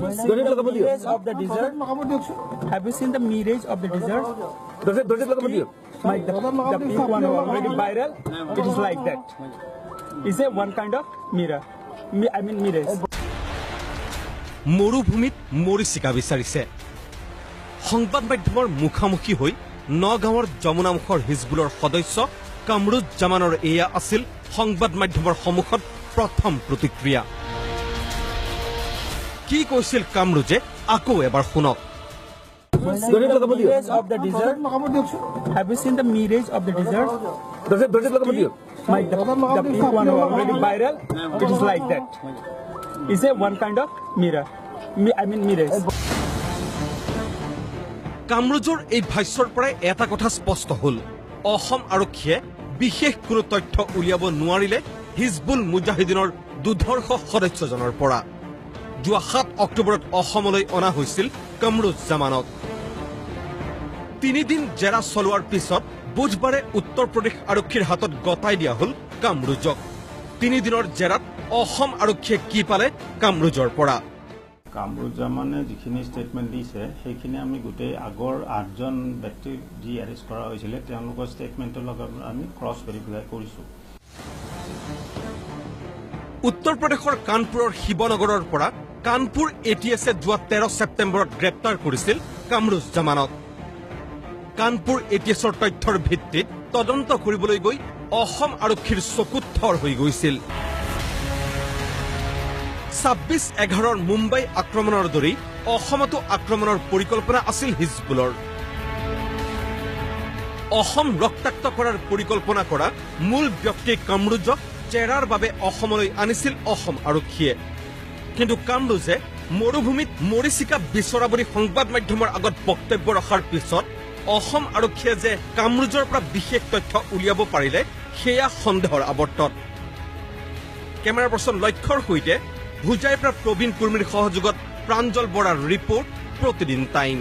mirage of the desert? Have you seen the mirage of the desert? Like the pink one already viral. It is like that. It's a one kind of mirror. I mean mirage. মৰুভূমিত মৰিচিকা বিচাৰিছে সংবাদ মাধ্যমৰ মুখামুখি হৈ নগাঁৱৰ যমুনামুখৰ হিজবুলৰ সদস্য কামৰুজ্জামানৰ এয়া আছিল সংবাদ মাধ্যমৰ সন্মুখত প্ৰথম প্ৰতিক্ৰিয়া কি কৈছিল কামৰুজে আকৌ এবাৰ শুনক Mirage of the desert. Have you seen the mirage of the desert? Like the pink one already viral. It is like that. It's a one kind of mirror. I mean mirage. কামৰুজৰ এই ভাষ্যৰ পৰাই এটা কথা স্পষ্ট হ'ল অসম আৰক্ষীয়ে বিশেষ কোনো তথ্য উলিয়াব নোৱাৰিলে হিজবুল মুজাহিদিনৰ দুধৰ্ষ সদস্যজনৰ পৰা যোৱা 7 অক্টোবৰত অসমলৈ অনা হৈছিল কামৰুজ্জামানক 3 দিন জেৰা চলোৱাৰ পিছত বুধবাৰে উত্তৰ প্ৰদেশ আৰক্ষীৰ হাতত গতাই দিয়া হ'ল কামৰুজক 3 দিনৰ জেৰাত অসম আৰক্ষীয়ে কি পালে কামৰুজৰ পৰা কামৰুজ্জামানে যিখিনি ষ্টেটমেণ্ট দিছে সেইখিনি আমি গোটেই আগৰ 8জন ব্যক্তি যি এৰেষ্ট কৰা হৈছিল তেওঁলোকৰ ষ্টেটমেণ্টৰ লগত আমি ক্ৰছ ভেৰিফাই কৰিছোঁ উত্তৰ প্ৰদেশৰ কানপুৰৰ শিৱনগৰৰ পৰা কানপুৰ এটিএছে যোৱা 13 ছেপ্টেম্বৰত গ্ৰেপ্তাৰ কৰিছিল কামৰুজ্জামানক কানপুৰ এটিএছৰ তথ্যৰ ভিত্তিত তদন্ত কৰিবলৈ গৈ অসম আৰক্ষীৰ চকুত থৰ হৈ গৈছিল 26/11ৰ মুম্বাই আক্ৰমণৰ দৰেই অসমতো আক্ৰমণৰ পৰিকল্পনা আছিল হিজবুলৰ অসম ৰক্তাক্ত কৰাৰ পৰিকল্পনা কৰা মূল ব্যক্তি কামৰুজক জেৰাৰ বাবে অসমলৈ আনিছিল অসম আৰক্ষীয়ে কিন্তু কামৰুজে মৰুভূমিত মৰিচিকা বিচৰা বুলি সংবাদ মাধ্যমৰ আগত বক্তব্য ৰখাৰ পিছত অসম আৰক্ষীয়ে যে কামৰুজৰ পৰা বিশেষ তথ্য উলিয়াব পাৰিলে সেয়া সন্দেহৰ আৱৰ্তত কেমেৰা পাৰ্চন লক্ষ্যৰ সৈতে ভুজাইৰ পৰা প্ৰবীণ কুৰ্মীৰ সহযোগত প্ৰাঞ্জল বৰাৰ ৰিপৰ্ট প্ৰতিদিন টাইম